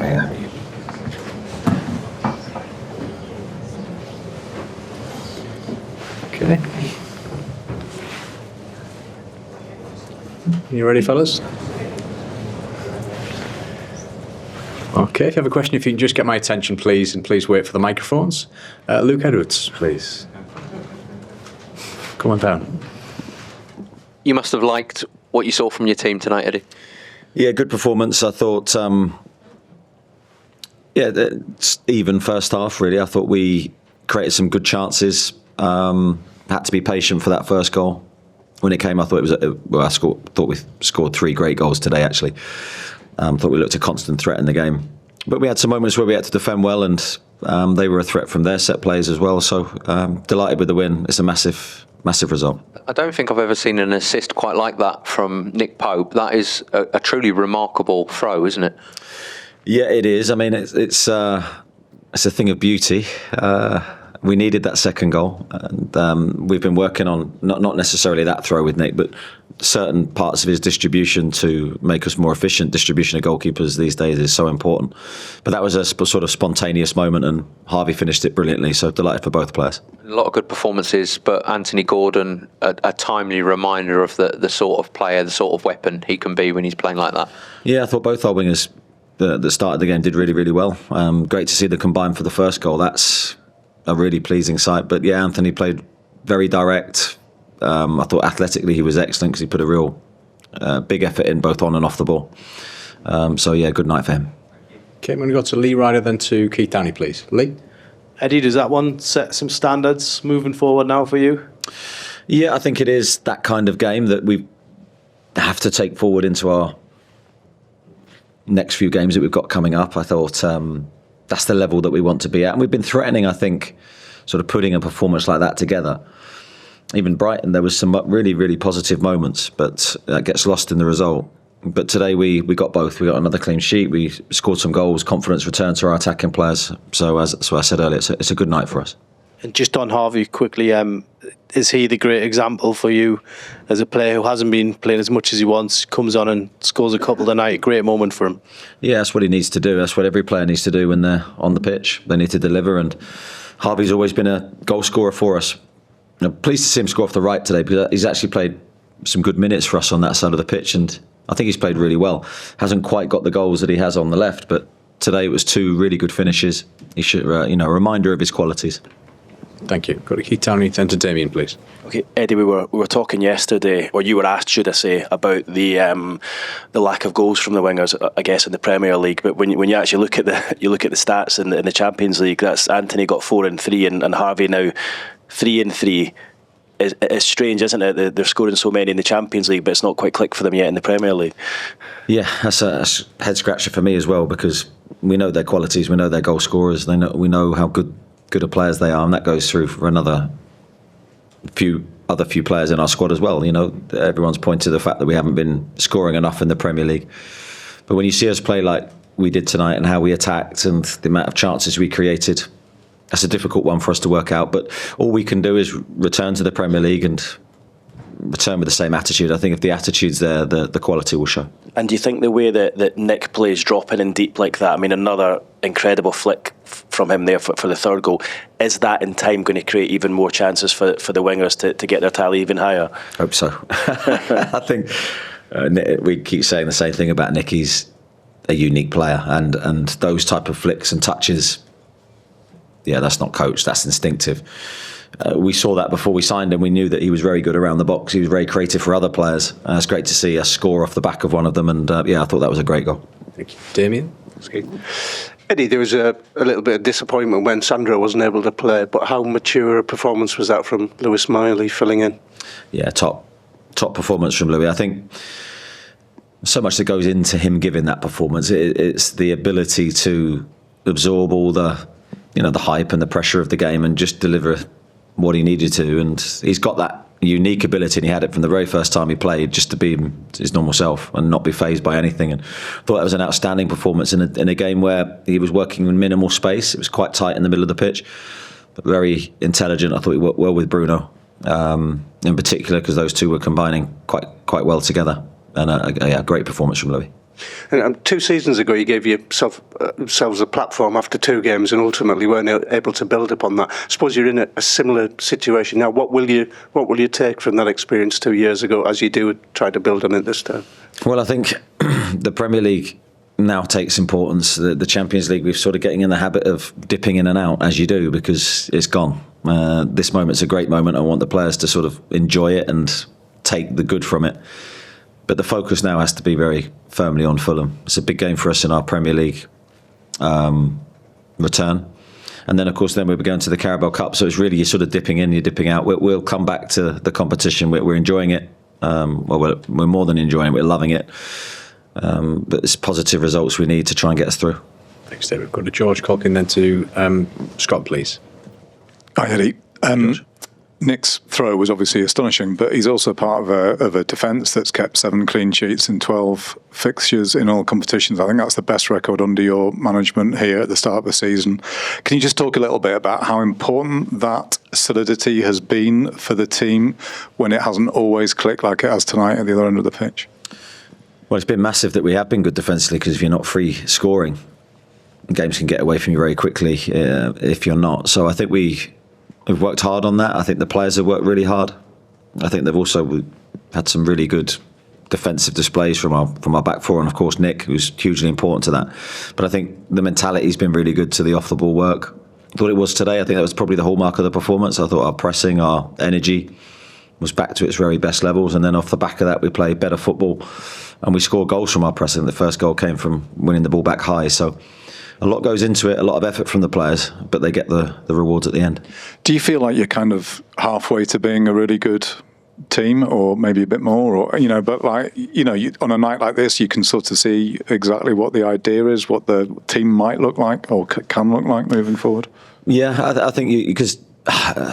Yeah. Okay. You ready, fellas? Okay, if you have a question, if you can just get my attention, please, and please wait for the microphones. Luke Edwards, please. Come on down. You must have liked what you saw from your team tonight, Eddie. Yeah, good performance. I thought, it's even first half, really. I thought we created some good chances. Had to be patient for that first goal. When it came, I thought thought we scored 3 great goals today, actually. Thought we looked a constant threat in the game. But we had some moments where we had to defend well, and they were a threat from their set plays as well. So delighted with the win. It's a massive result. I don't think I've ever seen an assist quite like that from Nick Pope. That is a truly remarkable throw, isn't it? Yeah, it is. I mean, it's a thing of beauty. We needed that second goal, and we've been working on not necessarily that throw with Nick, but certain parts of his distribution to make us more efficient. Distribution of goalkeepers these days is so important. But that was a sort of spontaneous moment, and Harvey finished it brilliantly, so delighted for both players. A lot of good performances, but Anthony Gordon, a timely reminder of the sort of player, the sort of weapon he can be when he's playing like that. Yeah, I thought both our wingers that started the game did really, really well. Great to see them combine for the first goal. That's a really pleasing sight. But yeah, Anthony played very direct. I thought athletically he was excellent because he put a real big effort in both on and off the ball. So yeah, good night for him. Okay, I'm going to go to Lee Ryder, then to Keith Downey, please. Lee? Eddie, does that one set some standards moving forward now for you? Yeah, I think it is that kind of game that we have to take forward into our next few games that we've got coming up. I thought that's the level that we want to be at. And we've been threatening, I think, sort of putting a performance like that together. Even Brighton, there was some really, really positive moments, but that gets lost in the result. But today we got both. We got another clean sheet. We scored some goals. Confidence returned to our attacking players. So as I said earlier, it's a good night for us. And just on Harvey quickly, is he the great example for you as a player who hasn't been playing as much as he wants, comes on and scores a couple tonight? Great moment for him. Yeah, that's what he needs to do. That's what every player needs to do when they're on the pitch. They need to deliver, and Harvey's always been a goal scorer for us. I'm pleased to see him score off the right today because he's actually played some good minutes for us on that side of the pitch, and I think he's played really well. Hasn't quite got the goals that he has on the left, but today it was 2 really good finishes. He should, a reminder of his qualities. Thank you. Got to keep Downey, then to Damien, please. Okay, Eddie, we were talking yesterday, or you were asked, should I say, about the lack of goals from the wingers, I guess, in the Premier League. But when you actually look at the stats in the Champions League, that's Anthony got 4 and 3, and Harvey now 3 and 3. It's strange, isn't it? They're scoring so many in the Champions League, but it's not quite clicked for them yet in the Premier League. Yeah, that's a head scratcher for me as well, because we know their qualities, we know their goal scorers, we know how good of players they are, and that goes through for another few players in our squad as well. Everyone's pointed to the fact that we haven't been scoring enough in the Premier League. But when you see us play like we did tonight and how we attacked and the amount of chances we created, that's a difficult one for us to work out. But all we can do is return to the Premier League and return with the same attitude. I think if the attitude's there, the quality will show. And do you think the way that Nick plays, dropping in deep like that, I mean, another incredible flick from him there for the third goal, is that in time going to create even more chances for the wingers to get their tally even higher? Hope so. I think we keep saying the same thing about Nick. He's a unique player, and those type of flicks and touches, yeah, that's not coached, that's instinctive. We saw that before we signed him. We knew that he was very good around the box. He was very creative for other players. It's great to see us score off the back of one of them, and I thought that was a great goal. Thank you. Damien? Eddie, there was a little bit of disappointment when Sandro wasn't able to play, but how mature a performance was that from Lewis Miley filling in? Yeah, top performance from Louis. I think so much that goes into him giving that performance. It's the ability to absorb all the hype and the pressure of the game and just deliver what he needed to. And he's got that unique ability, and he had it from the very first time he played, just to be his normal self and not be fazed by anything. And I thought that was an outstanding performance in a game where he was working in minimal space. It was quite tight in the middle of the pitch, but very intelligent. I thought he worked well with Bruno, in particular, because those two were combining quite well together. and a great performance from Louis. And 2 seasons ago, you gave yourselves a platform after 2 games, and ultimately weren't able to build upon that. I suppose you're in a similar situation now. What will you take from that experience 2 years ago as you do try to build on it this time? Well, I think the Premier League now takes importance. The Champions League, we're sort of getting in the habit of dipping in and out as you do, because it's gone. This moment's a great moment. I want the players to sort of enjoy it and take the good from it. But the focus now has to be very firmly on Fulham. It's a big game for us in our Premier League return. And then, of course, we're going to the Carabao Cup. So it's really, you're sort of dipping in, you're dipping out. We'll come back to the competition. We're enjoying it. We're more than enjoying it. We're loving it. But it's positive results we need to try and get us through. Thanks, Dave. We've got to George Culkin, then to Scott, please. Hi, Eddie. Nick's throw was obviously astonishing, but he's also part of a defence that's kept 7 clean sheets in 12 fixtures in all competitions. I think that's the best record under your management here at the start of the season. Can you just talk a little bit about how important that solidity has been for the team when it hasn't always clicked like it has tonight at the other end of the pitch? Well, it's been massive that we have been good defensively, because if you're not free scoring, games can get away from you very quickly if you're not. So I think we've worked hard on that. I think the players have worked really hard. I think they've also had some really good defensive displays from our back four, and of course Nick, who's hugely important to that. But I think the mentality's been really good to the off the ball work. I thought it was today. I think that was probably the hallmark of the performance. I thought our pressing, our energy was back to its very best levels, and then off the back of that we played better football and we scored goals from our pressing. The first goal came from winning the ball back high. So a lot goes into it, a lot of effort from the players, but they get the rewards at the end. Do you feel like you're kind of halfway to being a really good team, or maybe a bit more, or but on a night like this, you can sort of see exactly what the idea is, what the team might look like or can look like moving forward? Yeah, I think because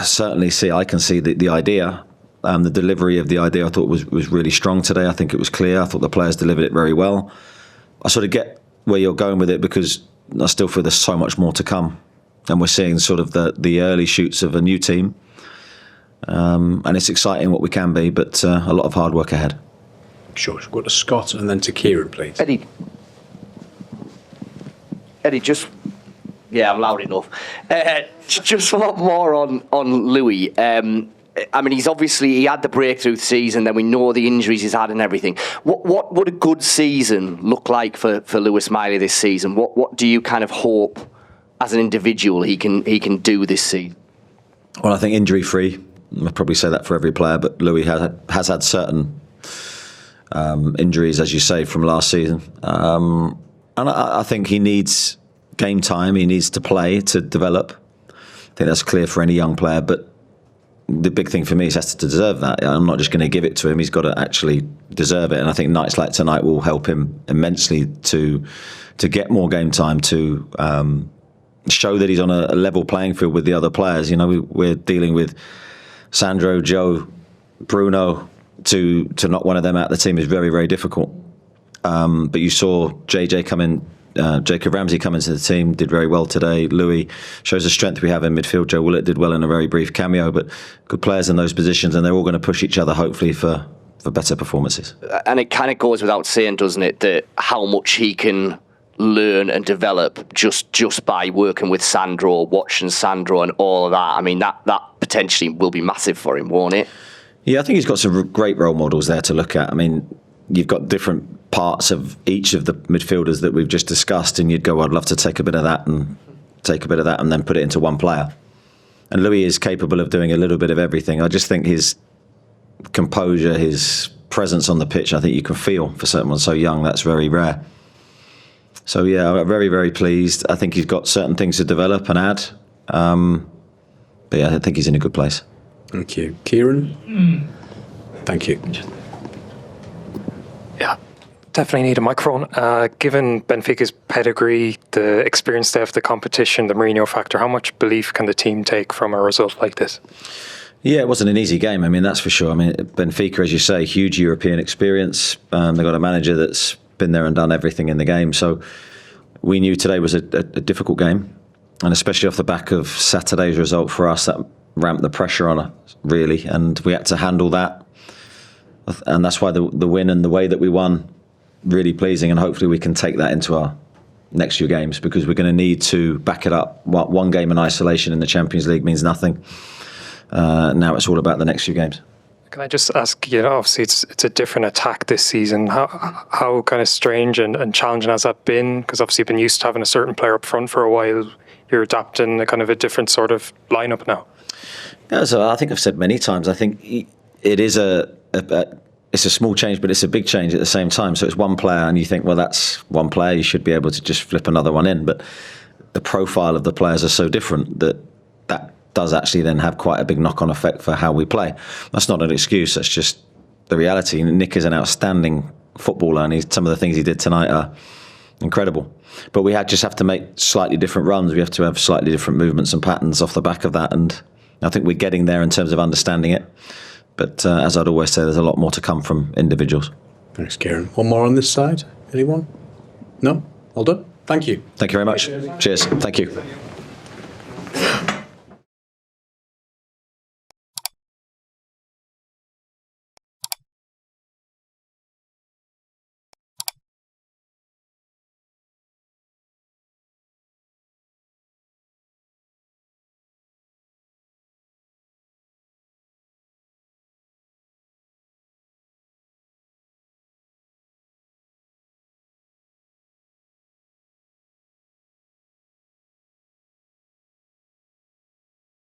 certainly I can see the idea. The delivery of the idea I thought was really strong today. I think it was clear. I thought the players delivered it very well. I sort of get where you're going with it, because I still feel there's so much more to come, and we're seeing sort of the early shoots of a new team, and it's exciting what we can be, but a lot of hard work ahead. Sure. We'll go to Scott and then to Kieran, please. Eddie, just I'm loud enough. Just a lot more on Louis. I mean, he had the breakthrough season, then we know the injuries he's had and everything. What would a good season look like for Lewis Miley this season? What do you kind of hope as an individual he can do this season? Well, I think injury free. I'd probably say that for every player, but Louis has had certain injuries, as you say, from last season, and I think he needs game time. He needs to play to develop. I think that's clear for any young player, but the big thing for me is he has to deserve that. I'm not just going to give it to him. He's got to actually deserve it. And I think nights like tonight will help him immensely to get more game time, to show that he's on a level playing field with the other players. We're dealing with Sandro, Joe, Bruno. To knock one of them out of the team is very, very difficult. But you saw JJ come in. Jacob Ramsey come into the team, did very well today. Louis shows the strength we have in midfield. Joe Willett did well in a very brief cameo, but good players in those positions, and they're all going to push each other, hopefully, for better performances. And it kind of goes without saying, doesn't it, that how much he can learn and develop just by working with Sandro, watching Sandro and all of that. I mean, that potentially will be massive for him, won't it? Yeah, I think he's got some great role models there to look at. I mean, you've got different parts of each of the midfielders that we've just discussed, and you'd go, I'd love to take a bit of that and then put it into one player. And Louis is capable of doing a little bit of everything. I just think his composure, his presence on the pitch, I think you can feel for someone so young, that's very rare. So yeah, I'm very, very pleased. I think he's got certain things to develop and add. But yeah, I think he's in a good place. Thank you. Kieran? Thank you. Yeah, definitely need a microphone. Given Benfica's pedigree, the experience they have, the competition, the Mourinho factor, how much belief can the team take from a result like this? Yeah, it wasn't an easy game. I mean, that's for sure. I mean, Benfica, as you say, huge European experience. They've got a manager that's been there and done everything in the game. So we knew today was a difficult game. And especially off the back of Saturday's result for us, that ramped the pressure on us, really. And we had to handle that. And that's why the win and the way that we won, really pleasing, and hopefully we can take that into our next few games, because we're going to need to back it up. One game in isolation in the Champions League means nothing. Now it's all about the next few games. Can I just ask, obviously it's a different attack this season. How kind of strange and challenging has that been? Because obviously you've been used to having a certain player up front for a while. You're adapting a kind of a different sort of lineup now. Yeah, so I think I've said many times, I think it is it's a small change, but it's a big change at the same time. So it's one player, and you think, well, that's one player. You should be able to just flip another one in. But the profile of the players are so different that does actually then have quite a big knock-on effect for how we play. That's not an excuse. That's just the reality. Nick is an outstanding footballer, and some of the things he did tonight are incredible. But we just have to make slightly different runs. We have to have slightly different movements and patterns off the back of that. And I think we're getting there in terms of understanding it. But as I'd always say, there's a lot more to come from individuals. Thanks, Kieran. One more on this side? Anyone? No? All done? Thank you. Thank you very much. Cheers. Thank you.